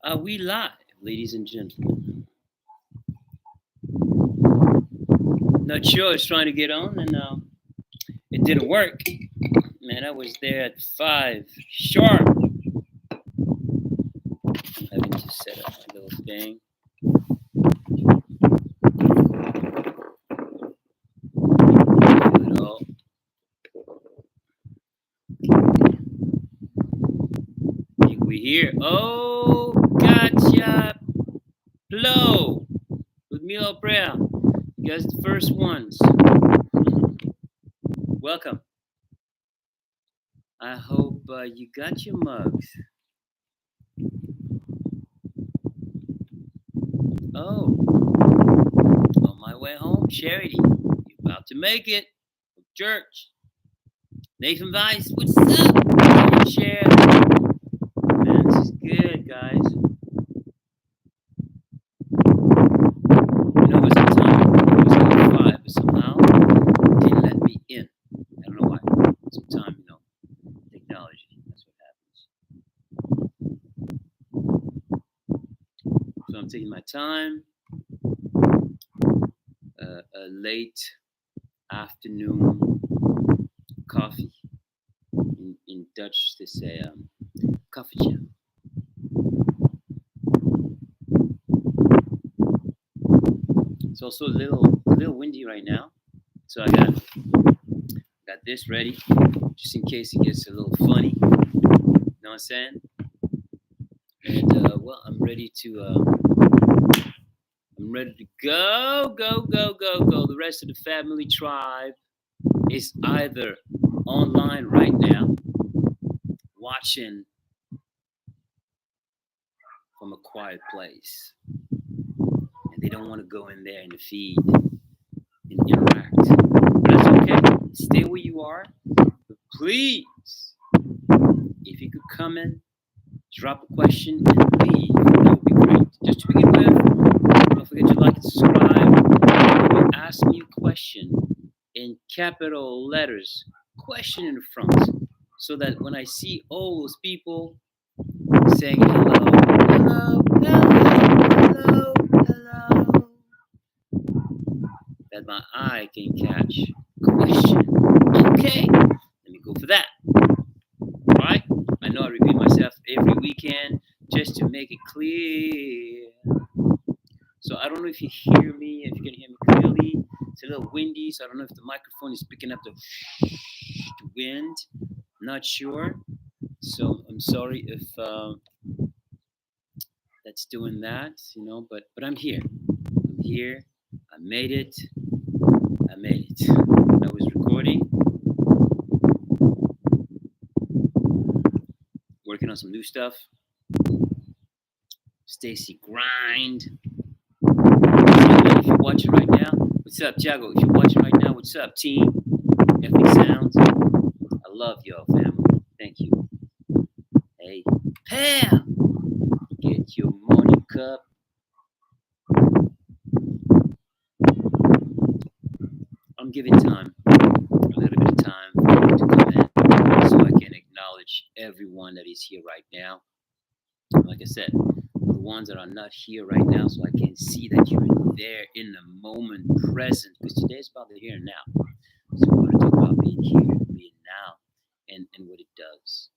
Are we live, ladies and gentlemen? Not sure. I was trying to get on and it didn't work. Man, I was there at 5 sharp. I'm having to set up my little thing. Do it all. I think we're here. Oh, gotcha. Hello. With Milo Prayer. You guys the first ones. Welcome. I hope you got your mugs. Oh, on my way home, Charity. You're about to make it. Church. Nathan Weiss, what's up? Share. Man, this is good, guys. You know, it was a time it was like 5, but somehow it didn't let me in. I don't know why. Sometimes, technology. That's what happens. So I'm taking my time. A late afternoon coffee. In Dutch, they say koffietje. It's also a little windy right now, so I got this ready just in case it gets a little funny. You know what I'm saying? And well, I'm ready to go. The rest of the Fabmillytribe is either online right now, watching from a quiet place, and they don't want to go in there in the feed and interact. But that's okay. Stay where you are. But please, if you could come in, drop a question, and leave, that would be great. Just to begin with, don't forget to like and subscribe. Ask me a question in capital letters, question in the front, so that when I see all those people saying hello, that my eye can catch question. Okay, let me go for that. All right, I know I repeat myself every weekend just to make it clear. So I don't know if you hear me, if you can hear me clearly. It's a little windy, so I don't know if the microphone is picking up the wind. I'm not sure. So I'm sorry if that's doing that, but I'm here. I'm here. I made it. I was recording, working on some new stuff. Stacy Grind. If you're watching right now, what's up, Jago? If you're watching right now, what's up, team? Epic Sounds. I love y'all, family. Thank you. Hey, Pam, get your morning cup. I'm giving time, a little bit of time to come in so I can acknowledge everyone that is here right now. Like I said, the ones that are not here right now, so I can see that you're there in the moment present, because today is about the here and now. So we're going to talk about being here, being now, and what it does,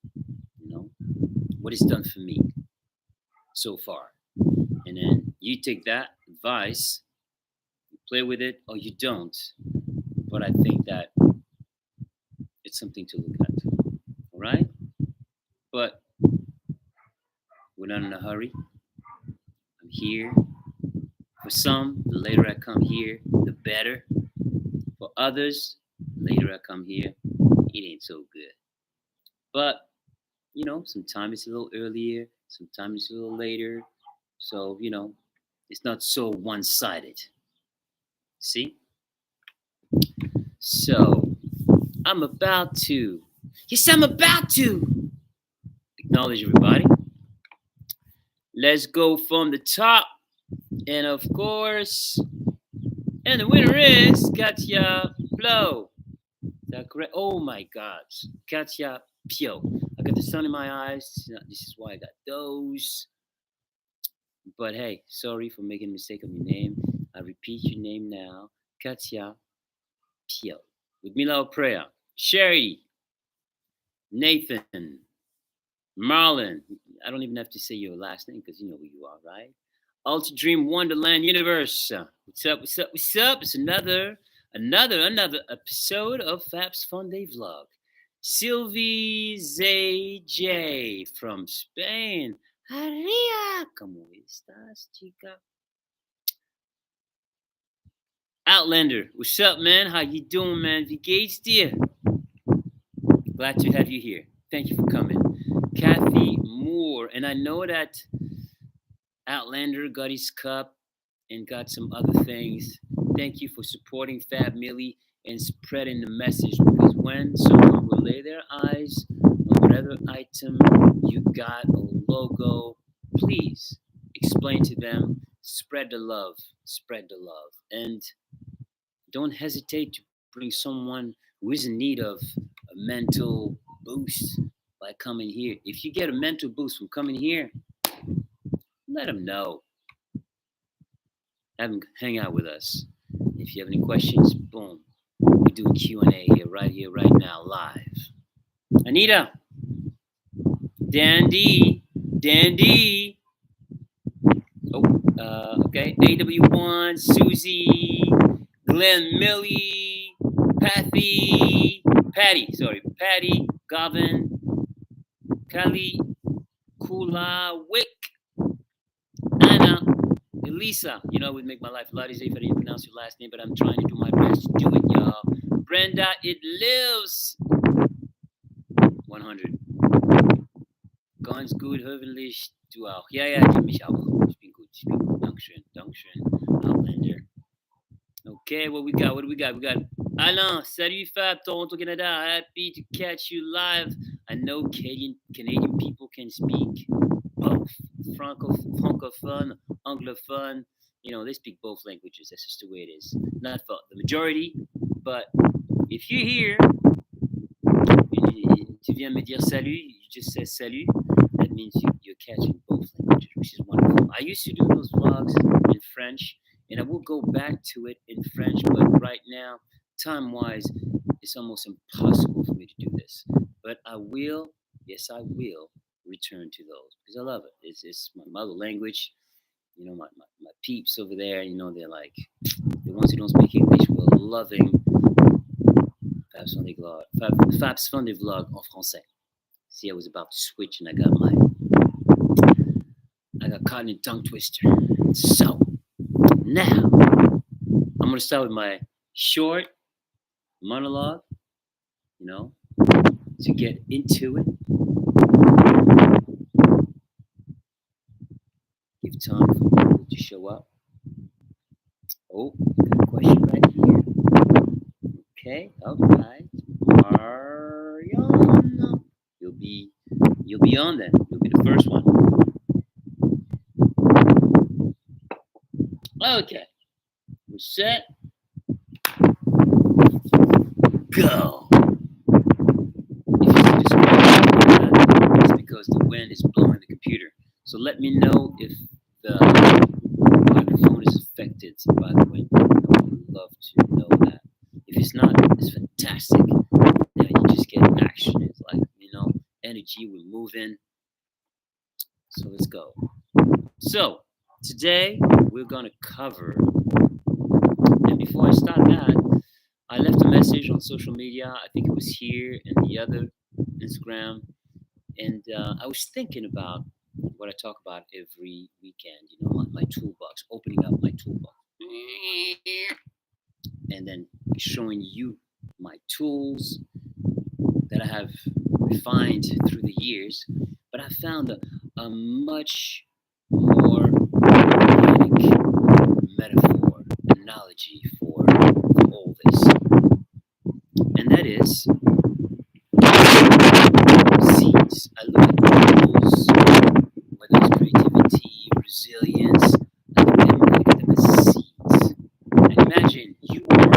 what it's done for me so far. And then you take that advice, you play with it, or you don't. But I think that it's something to look at. All right? But we're not in a hurry. I'm here. For some, the later I come here, the better. For others, the later I come here, it ain't so good. But, sometimes it's a little earlier, sometimes it's a little later. So, it's not so one-sided. See? So, I'm about to acknowledge everybody. Let's go from the top. And of course, and the winner is Katya Plo. Is that correct? Oh my God. Katya Pio. I got the sun in my eyes. This is why I got those. But hey, sorry for making a mistake on your name. I repeat your name now. Katia Piel. With Mila Prayer. Sherry. Nathan. Marlon. I don't even have to say your last name because you know who you are, right? Ultra Dream Wonderland Universe. What's up? What's up? What's up? It's another episode of Fab's Funday vlog. Sylvie ZJ from Spain. Maria, ¿cómo estás, chica? Outlander, what's up, man? How you doing, man? Wie geht's dir? Glad to have you here. Thank you for coming. Kathy Moore, and I know that Outlander got his cup and got some other things. Thank you for supporting Fab Milli and spreading the message, because when someone will lay their eyes on whatever item you got or logo, please explain to them, spread the love, and don't hesitate to bring someone who is in need of a mental boost by coming here. If you get a mental boost from coming here, let them know. Have them hang out with us. If you have any questions, boom, we do a Q&A here, right now, live. Anita, Dandy. Oh, okay. AW1, Susie, Glenn, Millie, Patty, Gavin, Kali, Kula, Wick, Anna, Elisa. You know, it would make my life a lot easier if I didn't pronounce your last name, but I'm trying to do my best to do it, y'all. Brenda, it lives. 100. Ganz gut, hoffentlich du auch. Ja, die mich auch. Ich bin gut. Dankeschön. Outlander. Okay, what do we got? We got Alain. Salut Fab, Toronto, Canada. Happy to catch you live. I know Canadian people can speak both francophone, anglophone. You know, they speak both languages. That's just the way it is. Not for the majority, but if you're here, tu viens me dire salut, you just say salut, that means you're catching both languages, which is wonderful. I used to do those vlogs in French, and I will go back to it in French, but right now, time-wise, it's almost impossible for me to do this. But I will return to those, because I love it. It's my mother language. You know, my peeps over there, you know, they're like, the ones who don't speak English were loving Fab's Funday vlog en français. See, I was about to switch and I got caught in a tongue twister. So now I'm gonna start with my short monologue, you know, to get into it. Give time for people to show up. Oh, got a question right here. Okay, all right. Mariana, you'll be on then. You'll be the first one. Okay, we're set. Go. If you see the screen, it's because the wind is blowing the computer. So let me know if the microphone is affected by the wind. I would love to know that. If it's not, it's fantastic. Then you just get action. It's like, you know, energy, we're moving. So let's go. So today we're gonna cover, and before I start that, I left a message on social media. I think it was here and the other Instagram, and I was thinking about what I talk about every weekend. You know, my toolbox, opening up my toolbox, and then showing you my tools that I have refined through the years. But I found a much more organic metaphor, analogy for all this, and that is seeds. I look at tools, whether it's creativity, resilience, I look at them as seeds. And imagine you are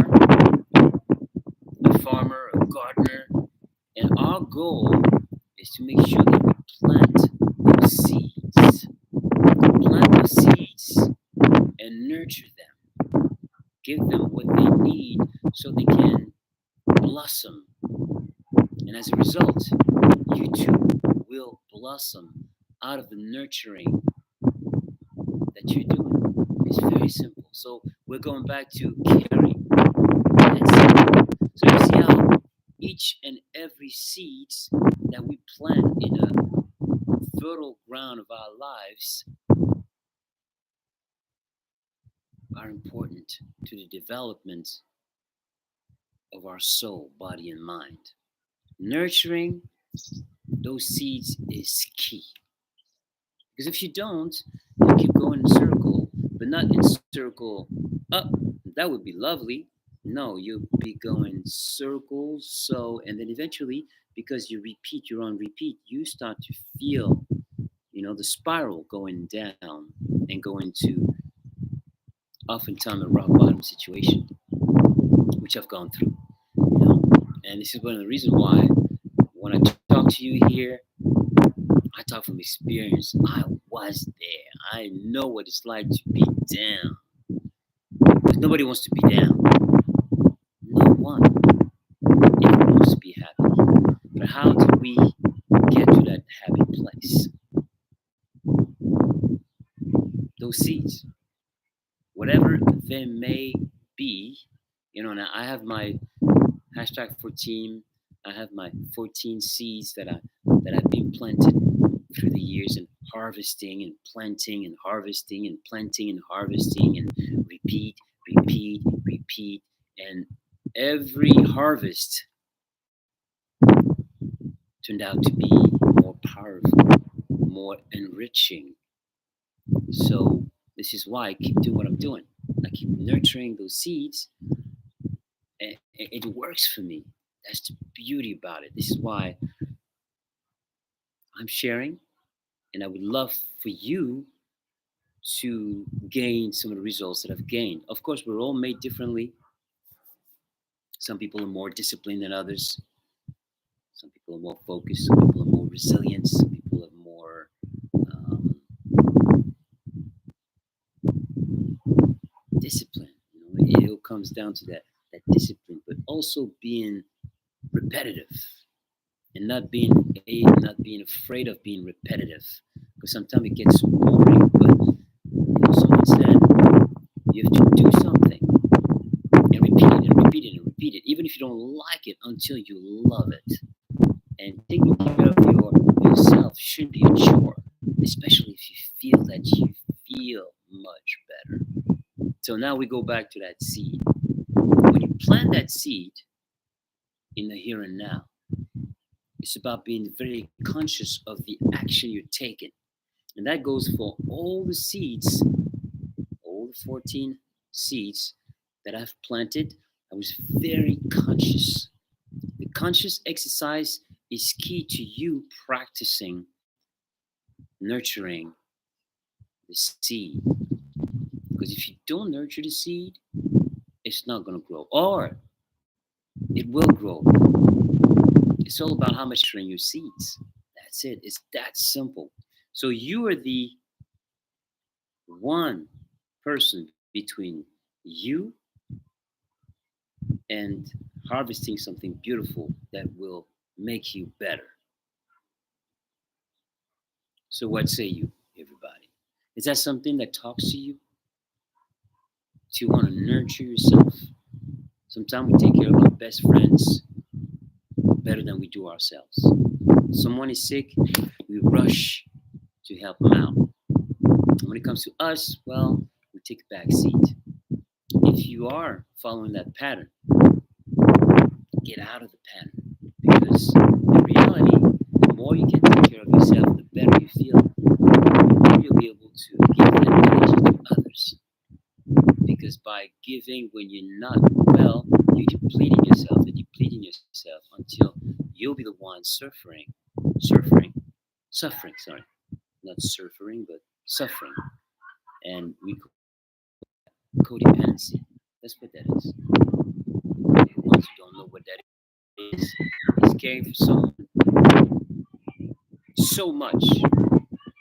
a farmer, a gardener, and our goal is to make sure that we plant those seeds blossom. And as a result, you too will blossom out of the nurturing that you're doing. It's very simple. So we're going back to caring. That's simple. So you see how each and every seeds that we plant in a fertile ground of our lives are important to the development of our soul, body, and mind. Nurturing those seeds is key. Because if you don't, you keep going in circle, but not in circle up. That would be lovely. No, you'll be going circles. So, and then eventually, because you repeat, you're on repeat, you start to feel, the spiral going down and going to oftentimes a rock bottom situation, which I've gone through. And this is one of the reasons why when I talk to you here, I talk from experience. I was there. I know what it's like to be down. Because nobody wants to be down. No one. Everyone wants to be happy. But how do we get to that happy place? Those seeds, whatever they may be, now I have my hashtag 14. I have my 14 seeds that I've been planted through the years, and harvesting and planting and harvesting and planting and harvesting and repeat, and every harvest turned out to be more powerful, more enriching. So this is why I keep doing what I'm doing. I keep nurturing those seeds, and it works for me. That's the beauty about it. This is why I'm sharing, and I would love for you to gain some of the results that I've gained. Of course, we're all made differently. Some people are more disciplined than others. Some people are more focused. Some people are more resilient. Some people are more disciplined. It all comes down to that discipline, but also being repetitive and not being afraid of being repetitive, because sometimes it gets boring. But someone said you have to do something and repeat it and repeat it and repeat it, even if you don't like it, until you love it. And taking care of yourself should be a chore, especially if you feel that you feel much better. So now we go back to that seed. When you plant that seed in the here and now, it's about being very conscious of the action you're taking. And that goes for all the seeds, all the 14 seeds that I've planted. I was very conscious. The conscious exercise is key to you practicing nurturing the seed. Because if you don't nurture the seed, it's not going to grow. Or it will grow. It's all about how much you're in your seeds. That's it. It's that simple. So you are the one person between you and harvesting something beautiful that will make you better. So what say you, everybody? Is that something that talks to you? Do you want to nurture yourself? Sometimes we take care of our best friends better than we do ourselves. Someone is sick, we rush to help them out. When it comes to us, well, we take a back seat. If you are following that pattern, get out of the pattern. Because in reality, the more you can take care of yourself, the better you feel. The more you'll be able to give that energy to others. Because by giving when you're not well, you're depleting yourself until you'll be the one suffering, not surfering, but suffering. And we call it codependency. That's what that is. The ones who don't know what that is caring for someone so much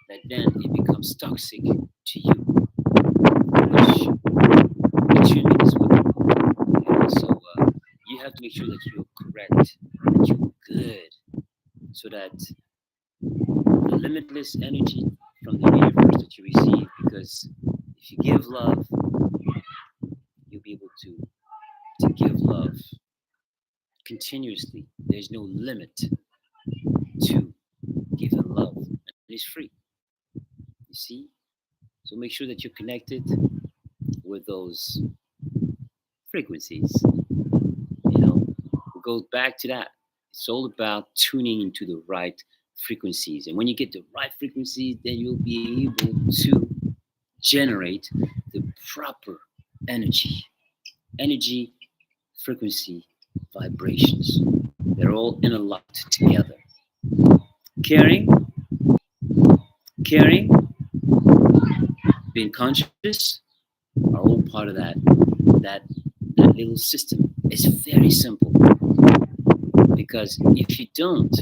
that then it becomes toxic to you, which shouldn't be this way. So you have to make make sure that you're correct, that you're good, so that the limitless energy from the universe that you receive, because if you give love, you'll be able to give love continuously. There's no limit to giving love, and it's free. You see? So make sure that you're connected with those frequencies. You know, it goes back to that. It's all about tuning into the right frequencies. And when you get the right frequencies, then you'll be able to generate the proper energy, energy, frequency, vibrations. They're all interlocked together. Caring, caring, being conscious are all part of that that little system. It's very simple, because if you don't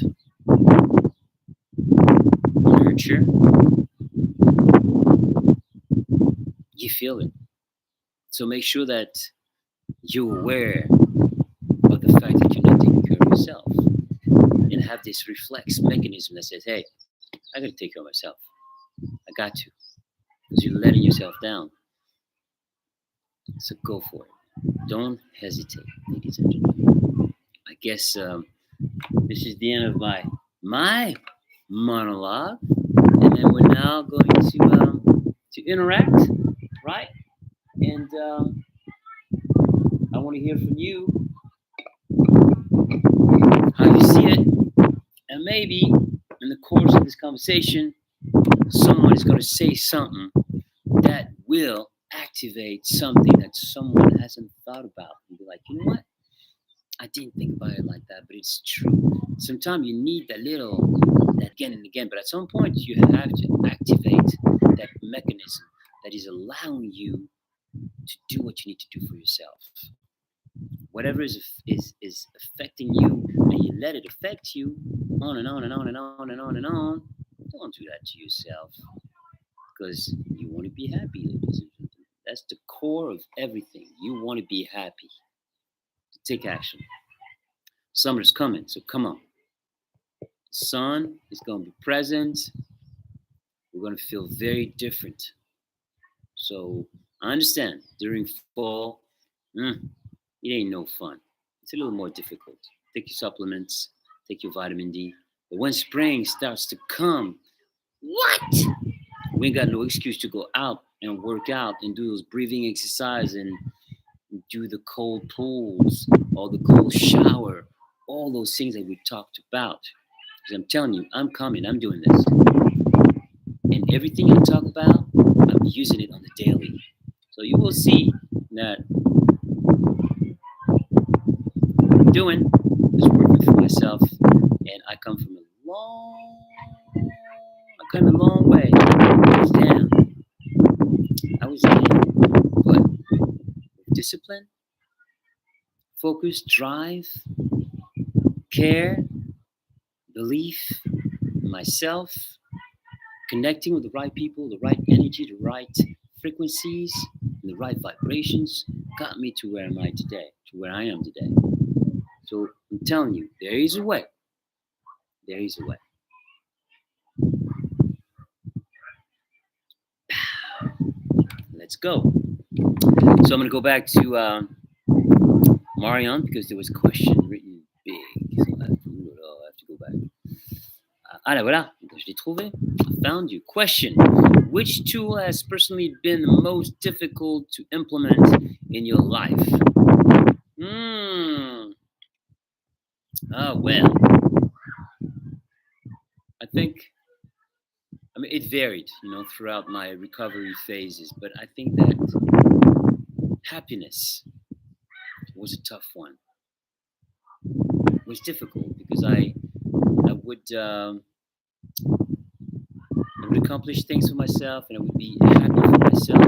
nurture, you feel it. So make sure that you're aware of the fact that you're not taking care of yourself, and have this reflex mechanism that says, hey, I gotta take care of myself. I got to. Because you're letting yourself down. So go for it. Don't hesitate, ladies and gentlemen. I guess this is the end of my monologue, and then we're now going to interact, right? And I want to hear from you how you see it, and maybe in the course of this conversation, someone is going to say something that will activate something that someone hasn't thought about, and be like, you know what? I didn't think about it like that, but it's true. Sometimes you need that again and again, but at some point you have to activate that mechanism that is allowing you to do what you need to do for yourself. Whatever is affecting you, and you let it affect you on and on and on and on and on and on, don't do that to yourself, because you want to be happy, ladies and gentlemen. That's the core of everything. You want to be happy. Take action. Summer's coming, so come on. The sun is going to be present. We're going to feel very different. So I understand during fall, it ain't no fun. It's a little more difficult. Take your supplements, take your vitamin D. But when spring starts to come, what? We ain't got no excuse to go out and work out and do those breathing exercises and do the cold pools or the cold shower, all those things that we talked about. Because I'm telling you, I'm coming, I'm doing this. And everything I talk about, I'm using it on the daily. So you will see that what I'm doing is working for myself, and I come from a long way. I was down. But discipline, focus, drive, care, belief in myself, connecting with the right people, the right energy, the right frequencies, and the right vibrations got me to where I am today. So I'm telling you, there is a way. There is a way. Let's go. So I'm going to go back to Marion, because there was a question written big. So I have to go back. Là, voilà. Je l'ai trouvé. I found you. Question. Which tool has personally been the most difficult to implement in your life? Oh, well. I mean, it varied, throughout my recovery phases, but I think that happiness was a tough one. It was difficult because I would accomplish things for myself, and I would be happy for myself,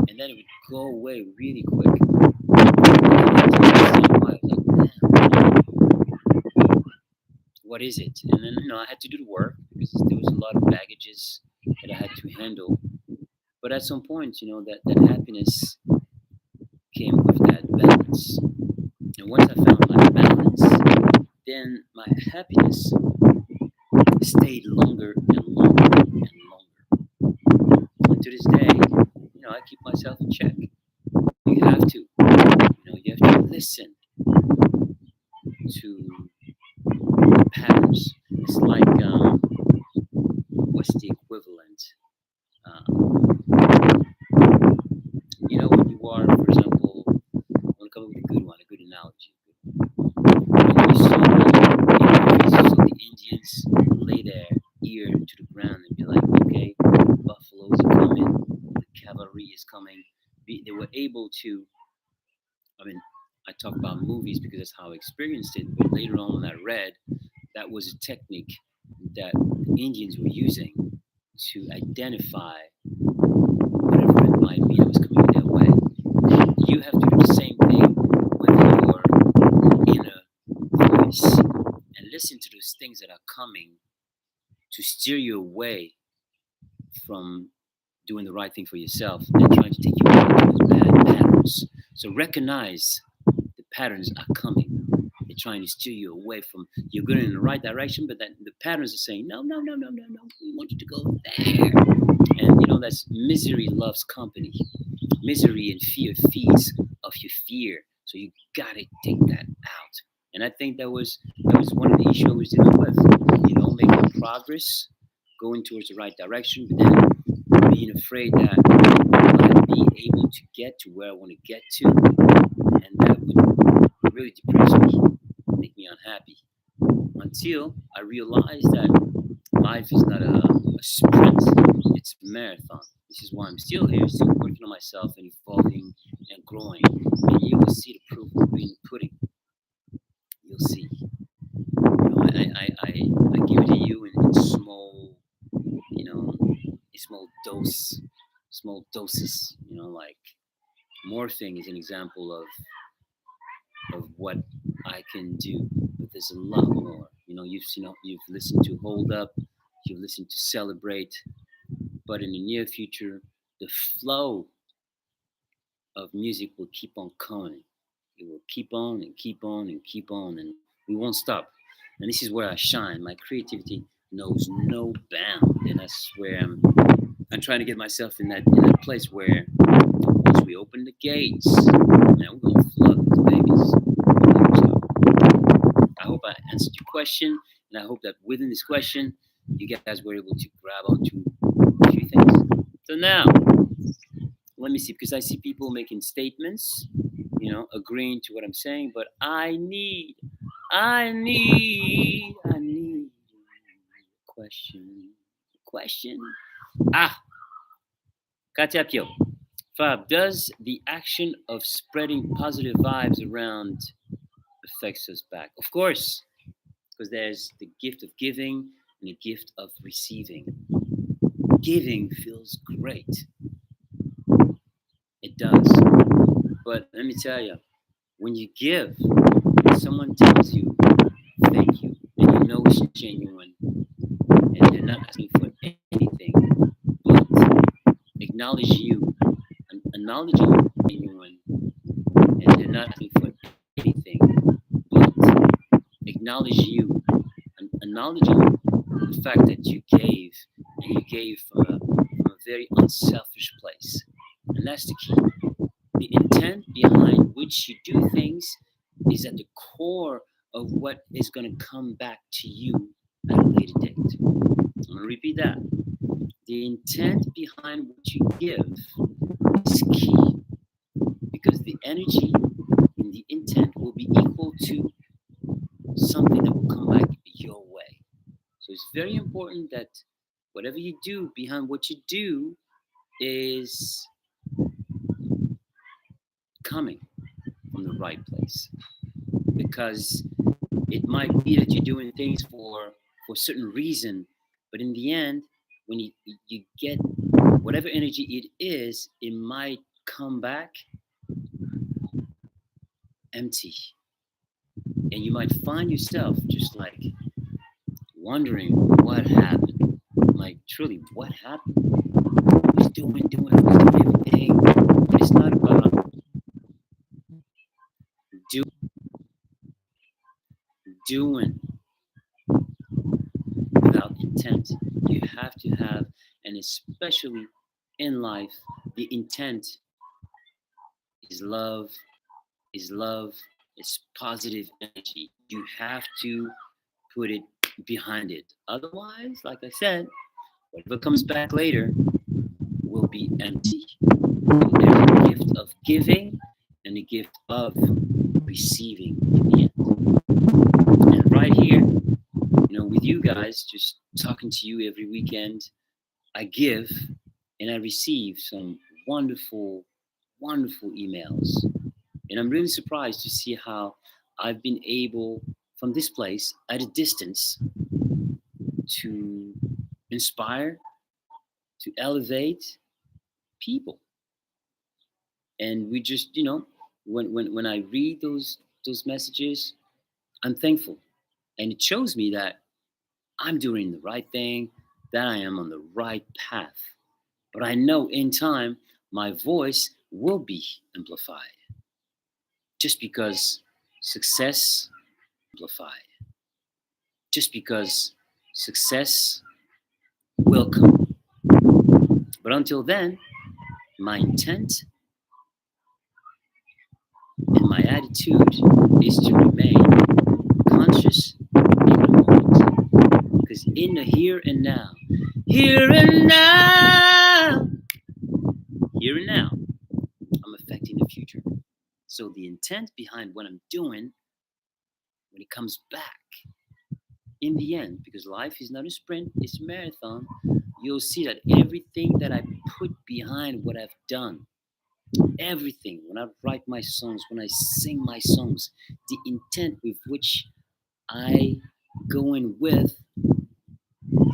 and then it would go away really quick. What is it? And then, I had to do the work, because there was a lot of baggages that I had to handle. But at some point, that happiness came with that balance. And once I found my balance, then my happiness stayed longer and longer and longer. And to this day, I keep myself in check. You have to, you have to listen to the patterns. It's like, what's the equivalent? Um, when you are, for example, I want to come up with a good one, a good analogy. When you see so the Indians lay their ear to the ground and be like, okay, buffaloes are coming, the cavalry is coming. They were able to, I mean, I talk about movies because that's how I experienced it, but later on when I read, that was a technique that the Indians were using to identify whatever it might be that was coming their way. You have to do the same thing with your inner voice and listen to those things that are coming to steer you away from doing the right thing for yourself and trying to take you back to those bad patterns. So recognize the patterns are coming. They're trying to steer you away from, you're going in the right direction, but then the patterns are saying, no, no, no, no, no, no, we want you to go there. And that's misery loves company. Misery and fear feeds of your fear. So you gotta take that out. And I think that was one of the issues I was dealing with. Making progress, going towards the right direction, but then being afraid that I might be able to get to where I want to get to, and that would really depress me, make me unhappy. Until I realized that life is not a sprint, it's a marathon. This is why I'm still here, still working on myself and evolving and growing. And you will see the proof in the pudding. You'll see. I give it to you in small, small doses. Like morphing is an example of what I can do. But there's a lot more. You've listened to Hold Up, you've listened to Celebrate, but in the near future, the flow of music will keep on coming. It will keep on and keep on and keep on, and we won't stop. And this is where I shine. My creativity knows no bound, and that's where I'm trying to get myself in that place where once we open the gates, man, we're gonna flood these babies. So I hope I answered your question, and I hope that within this question, you guys were able to grab onto a few things. So now, let me see, because I see people making statements, agreeing to what I'm saying, but I need question. Katapio. Fab, does the action of spreading positive vibes around affects us back? Of course, because there's the gift of giving and the gift of receiving. Giving feels great. It does. But let me tell you, when you give, someone tells you thank you, and you know it's genuine, and they're not asking for anything, but acknowledge you, and acknowledging genuine, and they're not asking for anything, but acknowledge you, and acknowledging the fact that you gave, and you gave from a very unselfish place. And that's the key. The intent behind which you do things is at the core of what is going to come back to you at a later date. I'm going to repeat that. The intent behind what you give is key, because the energy and the intent will be equal to something that will come back your way. So it's very important that whatever you do behind what you do is coming from the right place, because it might be that you're doing things for a certain reason, but in the end, when you get whatever energy it is, it might come back empty, and you might find yourself just like wondering what happened. Like, truly, what happened? I was doing everything, but it's not about doing doing without intent. You have to have, and especially in life, the intent is love, is love, is positive energy. You have to put it behind it. Otherwise, like I said, whatever comes back later will be empty. There's a gift of giving and a gift of receiving in the end. And right here, with you guys, just talking to you every weekend, I give and I receive some wonderful, wonderful emails. And I'm really surprised to see how I've been able, from this place at a distance, to inspire, to elevate people. And we just, when I read those messages, I'm thankful. And it shows me that I'm doing the right thing, that I am on the right path. But I know in time, my voice will be amplified. Just because success amplified. Just because success will come. But until then, my intent and my attitude is to remain conscious in the moment. Because in the here and now, here and now, here and now, I'm affecting the future. So the intent behind what I'm doing, when it comes back in the end, because life is not a sprint, it's a marathon, you'll see that everything that I put behind what I've done, everything, when I write my songs, when I sing my songs, the intent with which I go in with,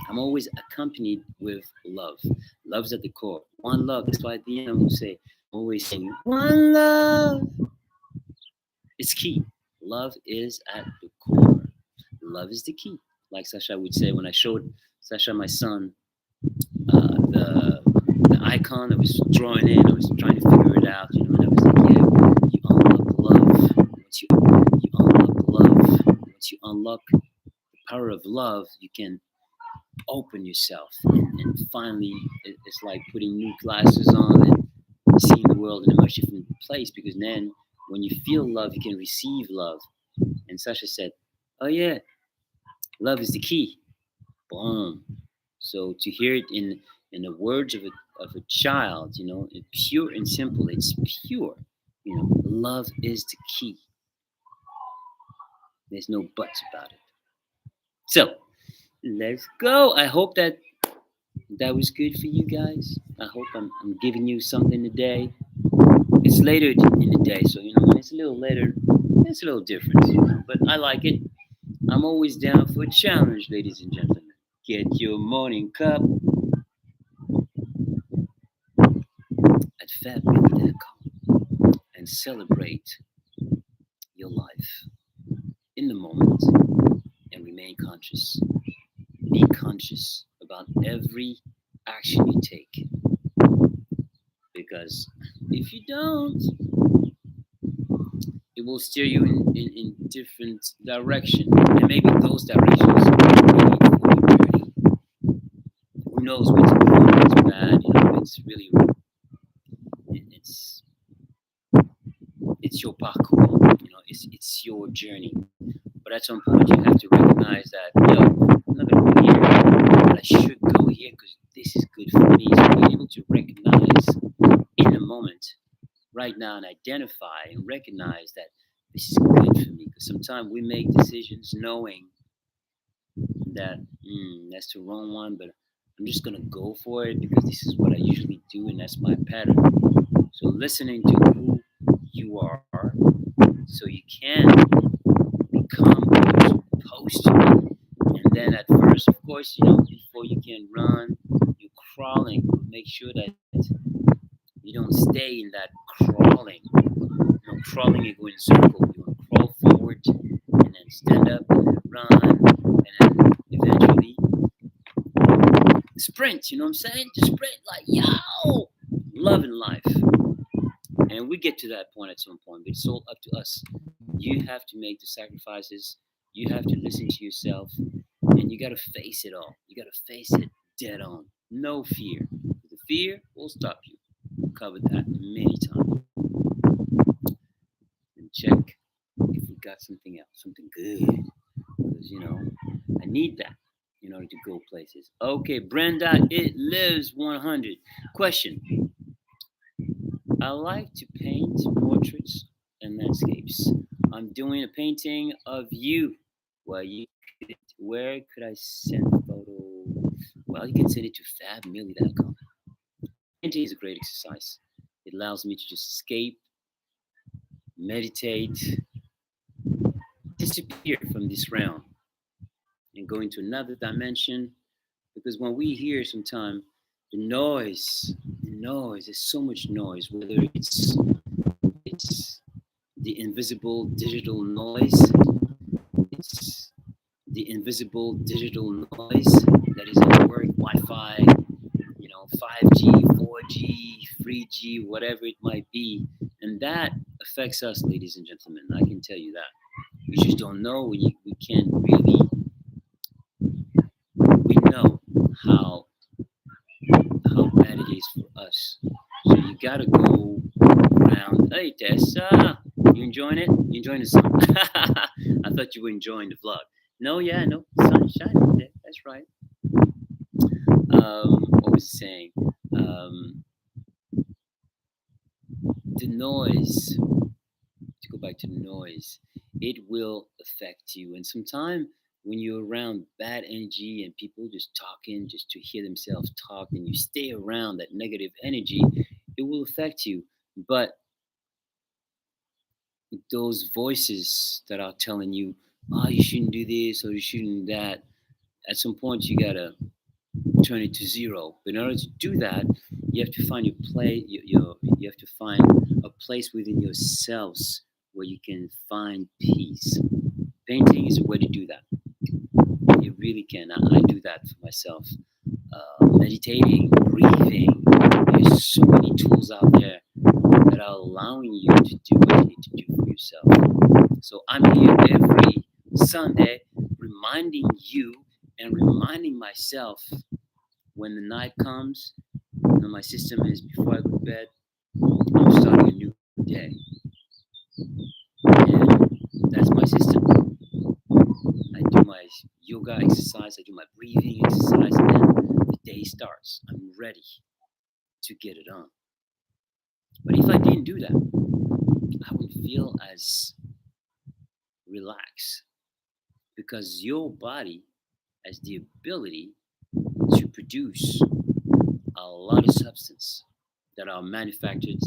I'm always accompanied with love. Love's at the core. One love. That's why at the end I'm always saying, one love. It's key. Love is at the core. Love is the key. Like Sasha would say when I showed Sasha, my son, the icon I was drawing in, I was trying to figure it out, and I was like, yeah, you unlock love. Once you unlock love, once you unlock the power of love, you can open yourself, and finally it's like putting new glasses on and seeing the world in a much different place, because then when you feel love, you can receive love. And Sasha said, oh yeah, love is the key. Boom. So to hear it in the words of a child, it's pure and simple. It's pure. Love is the key. There's no buts about it. So let's go. I hope that was good for you guys. I hope I'm giving you something today. It's later in the day, so when it's a little later, it's a little different. But I like it. I'm always down for a challenge, ladies and gentlemen. Get your morning cup at Fabmilly.com and celebrate your life in the moment and remain conscious. Be conscious about every action you take. Because if you don't, it will steer you in different directions. And maybe those directions will be for your journey. Who knows what's good, what's bad, it's really, it's your parcours, it's your journey. But at some point you have to recognize that, I'm not going to go here, but I should go here because this is good for me. So being able to recognize in the moment, right now, and identify and recognize that this is good for me. Because sometimes we make decisions knowing that that's the wrong one, but I'm just going to go for it because this is what I usually do and that's my pattern. So listening to who you are so you can become what you're supposed to be. And then at first, of course, before you can run, you're crawling. Make sure that you don't stay in that crawling. Crawling, you go in circle. You want to crawl forward and then stand up and then run and then eventually sprint. You know what I'm saying? Just sprint like, yo, loving life. And we get to that point at some point, but it's all up to us. You have to make the sacrifices. You have to listen to yourself, and you got to face it all. You got to face it dead on. No fear. The fear will stop you. We covered that many times. And check if we got something else, something good. Because, I need that in order to go places. Okay, Brenda, it lives 100. Question. I like to paint portraits and landscapes. I'm doing a painting of you. Where could I send the photo? Well, you can send it to fabmilly.com. Painting is a great exercise. It allows me to just escape, meditate, disappear from this realm, and go into another dimension. Because when we hear sometimes the noise, there's so much noise, whether it's the invisible digital noise, it's the invisible digital noise that is at work, Wi-Fi, 5G, 4G, 3G, whatever it might be. And that affects us, ladies and gentlemen. I can tell you that. We just don't know. We can't really, we know how bad it is for us. So you gotta go around. Hey, Tessa, you enjoying it? You enjoying the sun? I thought you were enjoying the vlog. No, yeah, no, the sun is shining there. That's right. What was I saying? The noise. To go back to the noise, it will affect you. And sometimes when you're around bad energy and people just talking just to hear themselves talk, and you stay around that negative energy, it will affect you. But those voices that are telling you, oh, you shouldn't do this or you shouldn't do that, at some point you gotta turn it to zero. But in order to do that, you have to find your play. You have to find a place within yourselves where you can find peace. Painting is a way to do that. You really can. I do that for myself. Meditating, breathing. There's so many tools out there that are allowing you to do what you need to do for yourself. So I'm here every Sunday reminding you and reminding myself when the night comes, my system is before I go to bed, I'm starting a new day. And that's my system. I do my yoga exercise, I do my breathing exercise, and then the day starts. I'm ready to get it on. But if I didn't do that, I would feel as relaxed, because your body has the ability to produce a lot of substance that are manufactured,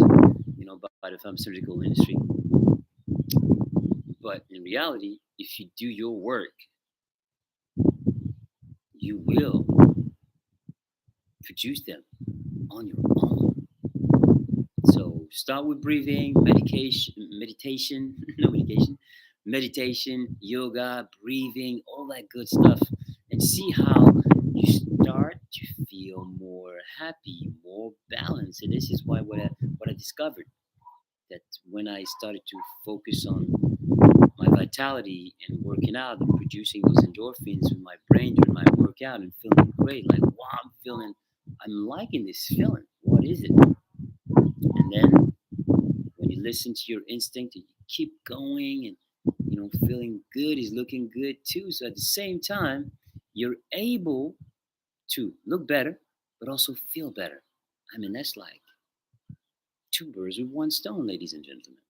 by the pharmaceutical industry. But in reality, if you do your work, you will produce them on your own. So start with breathing, meditation, no medication, meditation, yoga, breathing, all that good stuff, and see how you start to feel more happy, more balanced. And this is why what I discovered, that when I started to focus on my vitality and working out and producing those endorphins in my brain during my workout and feeling great, like wow, I'm liking this feeling. What is it? And then when you listen to your instinct and you keep going, and feeling good is looking good too. So at the same time, you're able to look better, but also feel better. I mean, that's like two birds with one stone, ladies and gentlemen.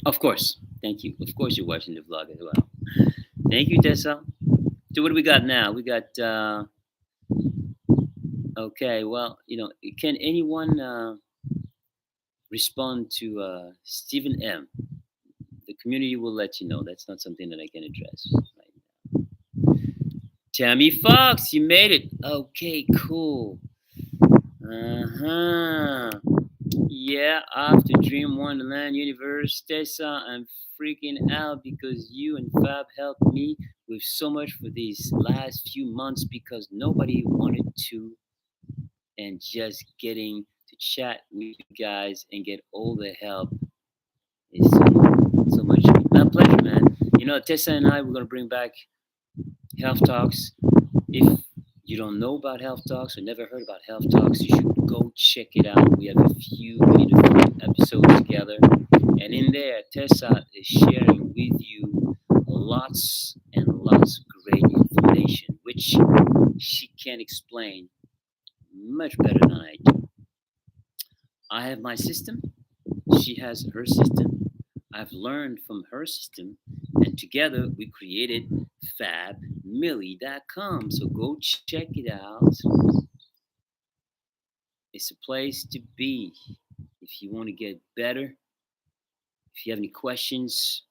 Of course. Thank you. Of course, you're watching the vlog as well. Thank you, Tessa. So what do we got now? We got, okay, well, can anyone respond to Stephen M? The community will let you know. That's not something that I can address right now. Tammy Fox, you made it. Okay, cool. Yeah, after Dream Wonderland Universe, Tessa, I'm freaking out because you and Fab helped me with so much for these last few months, because nobody wanted to, and just getting to chat with you guys and get all the help is so much Tessa and I, we're going to bring back health talks. If you don't know about health talks or never heard about health talks, you should go check it out. We have a few episodes together, and in there, Tessa is sharing with you lots and lots of great information, which she can explain much better than I do. I have my system. She has her system. I've learned from her system, and together we created Fabmilly.com. So go check it out. It's a place to be if you want to get better. If you have any questions,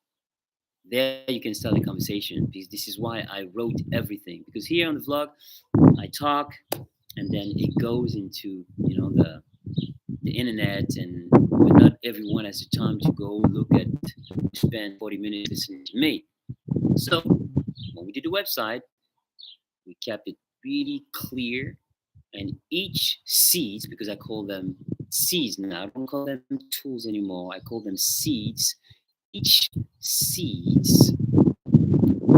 there you can start a conversation, because this is why I wrote everything. Because here on the vlog, I talk, and then it goes into the internet, and not everyone has the time to go spend 40 minutes listening to me. So when we did the website, we kept it really clear, and each seeds, because I call them seeds now, I don't call them tools anymore, I call them seeds. Each seeds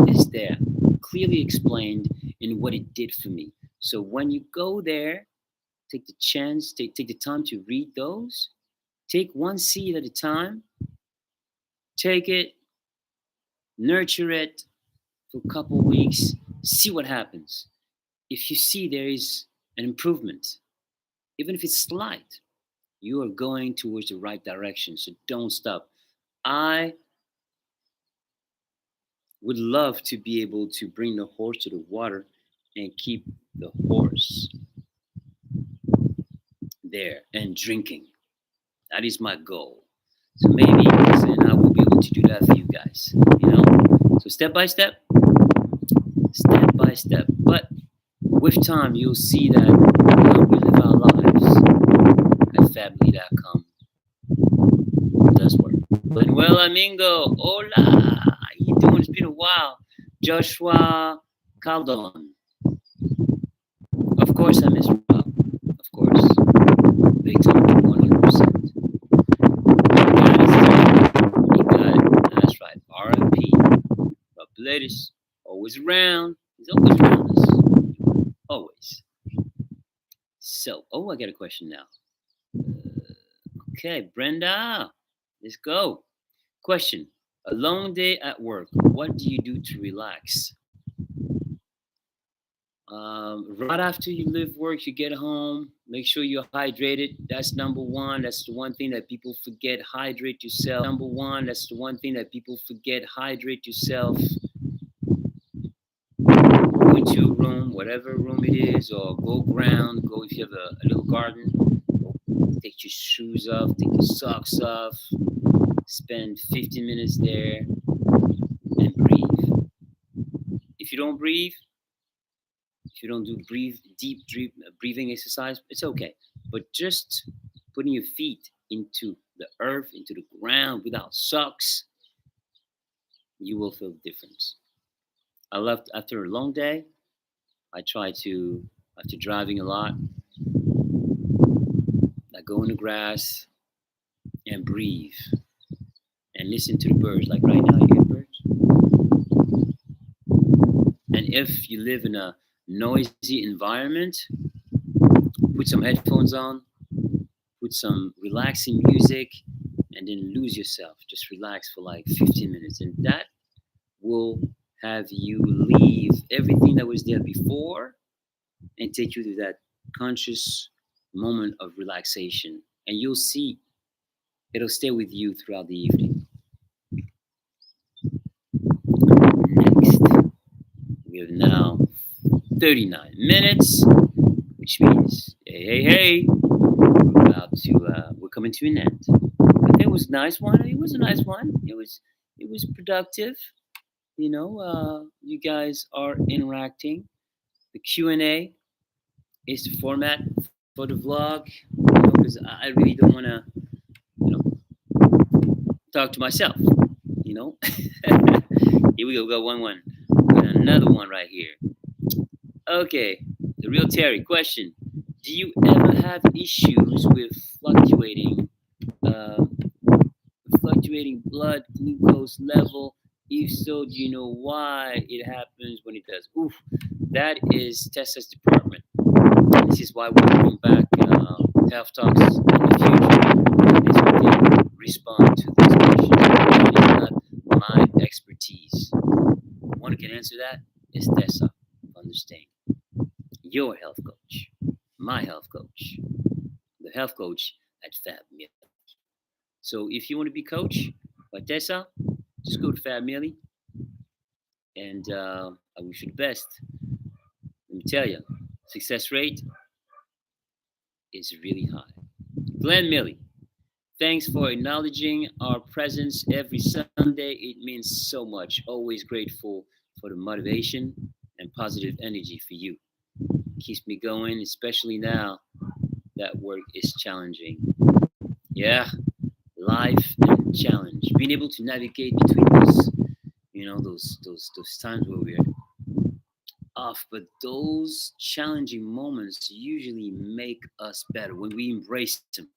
is there, clearly explained in what it did for me. So when you go there, take the chance, take the time to read those. Take one seed at a time. Take it, nurture it for a couple of weeks, see what happens. If you see there is an improvement, even if it's slight, you are going towards the right direction. So don't stop. I would love to be able to bring the horse to the water and keep the horse there and drinking. That is my goal. So maybe and I will be able to do that for you guys. So step by step. But with time, you'll see that we live our lives at Fabmilly.com. It does work. Manuel Amingo, hola. How you doing? It's been a while. Joshua Caldon. Of course, I miss Rob. Of course. Big time, 100%. You got it. That's right. R.I.P. Rob Bledis, always around. He's always around us. Always. So, I got a question now. Okay, Brenda, let's go. Question. A long day at work. What do you do to relax? Right after you leave work, you get home, make sure you're hydrated. That's number one. That's the one thing that people forget. Hydrate yourself. Number one, that's the one thing that people forget. Hydrate yourself. Go into a room, whatever room it is, or go ground. Go if you have a little garden. Take your shoes off, take your socks off. Spend 15 minutes there and breathe. If you don't breathe, if you don't do deep breathing exercise, it's okay. But just putting your feet into the earth, into the ground without socks, you will feel the difference. I left after a long day. I try to, after driving a lot, I go in the grass and breathe and listen to the birds. Like right now, you hear birds. And if you live in a noisy environment, put some headphones on, put some relaxing music, and then lose yourself. Just relax for like 15 minutes. And that will have you leave everything that was there before and take you to that conscious moment of relaxation. And you'll see it'll stay with you throughout the evening. Next, we have now 39 minutes, which means, hey, we're coming to an end. But it was a nice one. It was a nice one. It was productive. You guys are interacting. The Q&A is the format for the vlog, because I really don't want to, talk to myself, Here we go. We got one. And another one right here. Okay, the real Terry question: do you ever have issues with fluctuating blood glucose level If so, do you know why it happens when it does? Oof, that is Tessa's department. This is why we bring back health talks in the future. Is we can respond to these questions. It is not my expertise. One who can answer that is Tessa. Understand? Your health coach, my health coach, the health coach at Fab Milli. So if you want to be coach by Tessa, just go to Fab Milli, and I wish you the best. Let me tell you, success rate is really high. Glenn Milli, thanks for acknowledging our presence every Sunday. It means so much. Always grateful for the motivation and positive energy for you. Keeps me going, especially now that work is challenging. Yeah, life and challenge. Being able to navigate between those, those times where we're off, but those challenging moments usually make us better when we embrace them.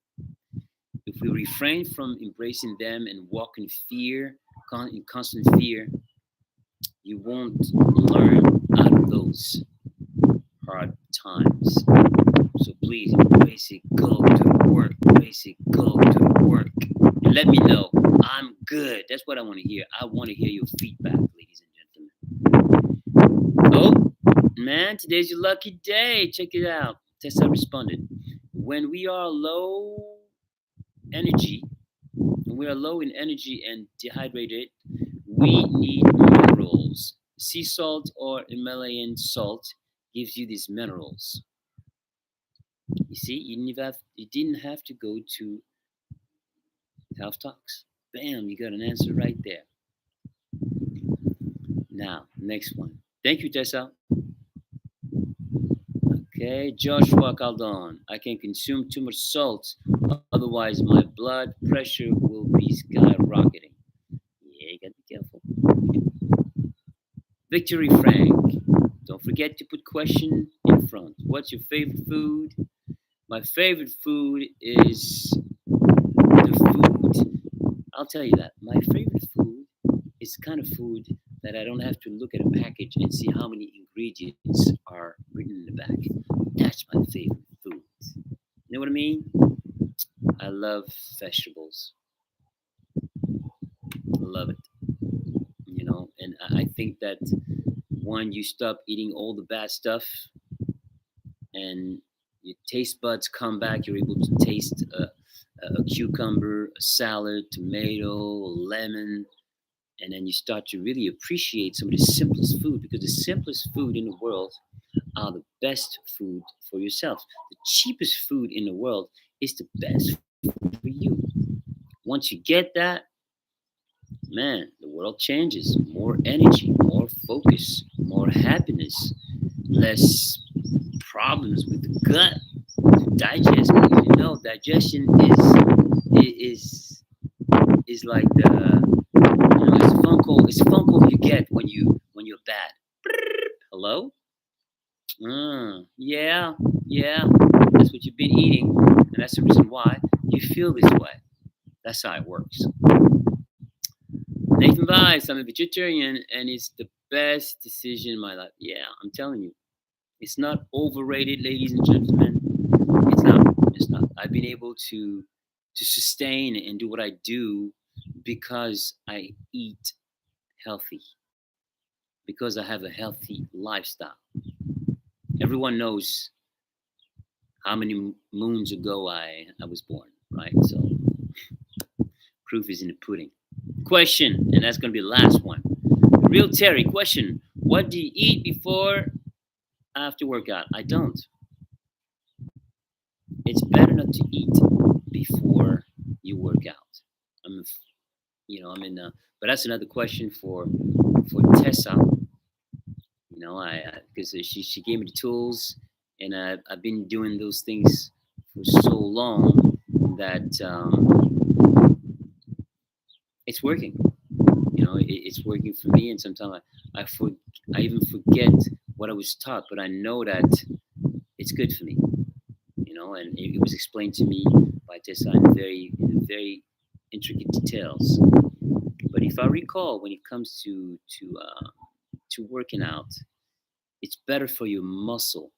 If we refrain from embracing them and walk in fear, in constant fear, you won't learn out of those hard times. So please embrace it, go to the work, embrace it, go to the work. And let me know I'm good. That's what I want to hear. I want to hear your feedback, ladies and gentlemen. Oh, man, today's your lucky day. Check it out. Tessa responded. When we are energy, when we are low in energy and dehydrated, we need minerals. Sea salt or Himalayan salt gives you these minerals. You see, you didn't have to go to health talks. Bam, you got an answer right there. Now, next one. Thank you, Tessa. Okay, Joshua Caldon. I can consume too much salt, otherwise my blood pressure will be skyrocketing. Yeah, you gotta be careful. Victory Frank. Don't forget to put question in front. What's your favorite food? My favorite food is the food. I'll tell you that. My favorite food is the kind of food that I don't have to look at a package and see how many ingredients are written in the back. That's my favorite food. You know what I mean? I love vegetables. I love it. And I think that when you stop eating all the bad stuff and your taste buds come back, you're able to taste a cucumber, a salad, tomato, lemon, and then you start to really appreciate some of the simplest food, because the simplest food in the world are the best food for yourself. The cheapest food in the world is the best food for you. Once you get that, man, the world changes. More energy, more focus, more happiness, less problems with the gut, digestion. Digestion is like it's a phone call. It's a phone call you get when you're bad. Hello? Yeah. That's what you've been eating, and that's the reason why you feel this way. That's how it works. Nathan Weiss, I'm a vegetarian, and it's the best decision in my life. Yeah, I'm telling you, it's not overrated, ladies and gentlemen. It's not. It's not. I've been able to sustain and do what I do because I eat healthy, because I have a healthy lifestyle. Everyone knows how many moons ago I was born, right? So proof is in the pudding. Question, and that's going to be the last one. Real Terry, question. What do you eat before, after workout? I don't. It's better not to eat before you work out. But that's another question for Tessa. Because she gave me the tools, and I've been doing those things for so long that it's working. It's working for me, and sometimes I even forget what I was taught, but I know that it's good for me. And it was explained to me by Tessa in very intricate details. But if I recall, when it comes to working out, it's better for your muscle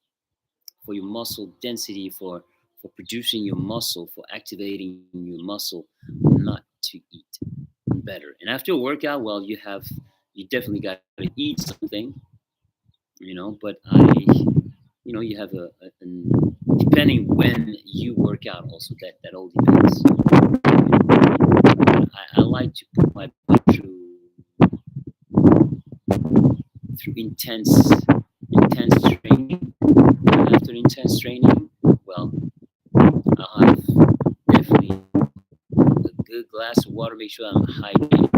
density, for producing your muscle, for activating your muscle, not to eat better. And after a workout, well, you definitely got to eat something, But you have depending when you work out, also that all depends. I like to put my body through intense training. And after intense training, well, I'll have definitely a good glass of water, make sure I'm hydrated,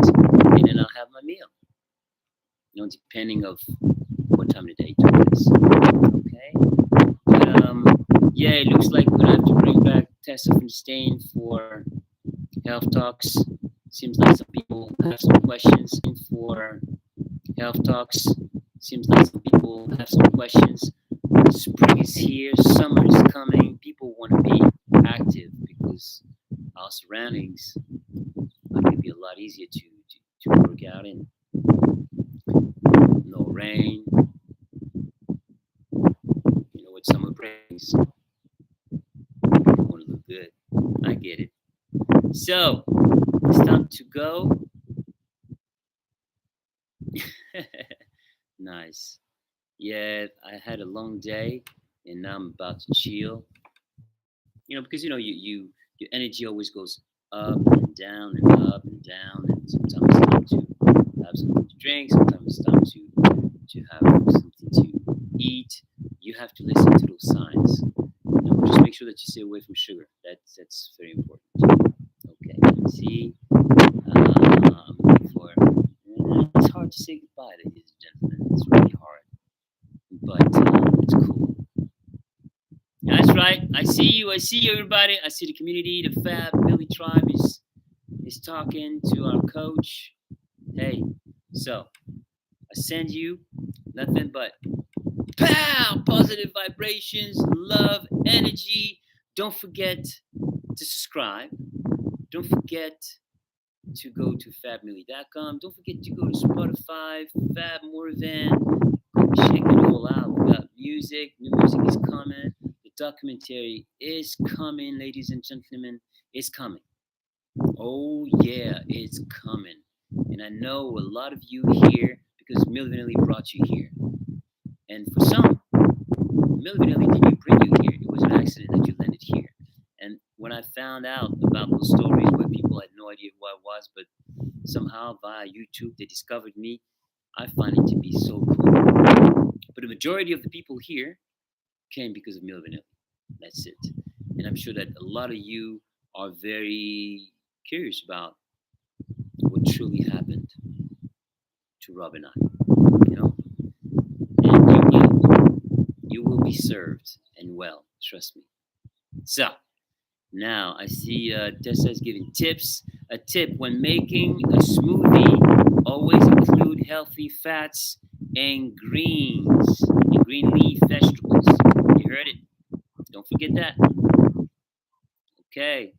and then I'll have my meal. Depending of what time of the day it is. Okay. But yeah, it looks like we're gonna have to bring back Tessa from Stain for health talks. Seems like some people have some questions for health talks. Seems like some people have some questions. Spring is here, summer is coming. People want to be active because our surroundings are going to be a lot easier to work out in. No rain. You know what summer brings. People want to look good. I get it. So, it's time to go. Nice. Yeah, I had a long day and now I'm about to chill. Because your energy always goes up and down and up and down, and sometimes it's time to have something to drink, sometimes it's time to have something to eat. You have to listen to those signs. Just make sure that you stay away from sugar. That's very important. Okay, let me see. It's hard to say goodbye, ladies and gentlemen. It's really hard, but it's cool. That's right. I see you. I see you, everybody. I see the community. The Fabmillytribe is talking to our coach. Hey, so I send you nothing but pow, positive vibrations, love, energy. Don't forget to subscribe. Don't forget to go to fabmilly.com. Don't forget to go to Spotify, Fab Morvan. Go check it all out. We got music. New music is coming. The documentary is coming, ladies and gentlemen. It's coming. Oh yeah, it's coming. And I know a lot of you here because Milli brought you here. And for some, Milli didn't bring you here. It was an accident that you landed here. And when I found out about those stories where people had no idea who I was, but somehow via YouTube they discovered me, I find it to be so cool. But the majority of the people here came because of Milli. That's it. And I'm sure that a lot of you are very curious about what truly happened to Rob and I. And you will be served and well, trust me. So now I see Tessa is giving tips. A tip: when making a smoothie, always include healthy fats and greens and green leaf vegetables. You heard it. Don't forget that. Okay.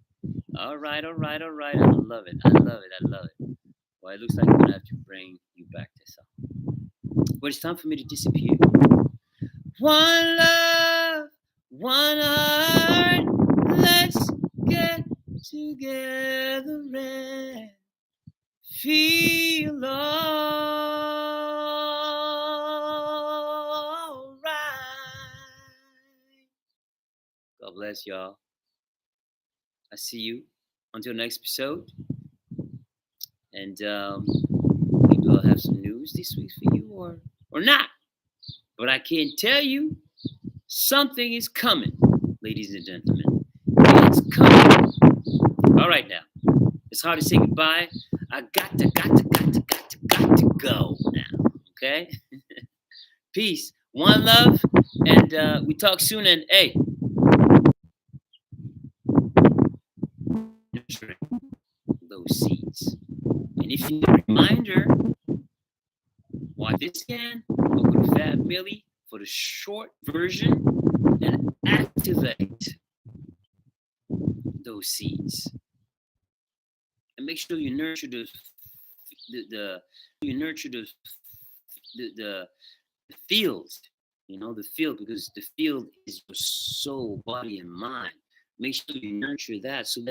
All right. I love it. Well, it looks like we're going to have to bring you back, Tessa. But it's time for me to disappear. One love, one heart. Let's get together and feel all right. God bless y'all. I see you until next episode. And we will have some news this week for you or not. But I can tell you something is coming, ladies and gentlemen. It's coming. All right now. It's hard to say goodbye. I got to go now. Okay? Peace. One love. And we talk soon. And hey, nurturing those seeds. And if you need a reminder, watch this again. Go to Fab Milli for the short version and activate those seeds. And make sure you nurture the you nurture the field, the field, because the field is your soul, body, and mind. Make sure you nurture that so that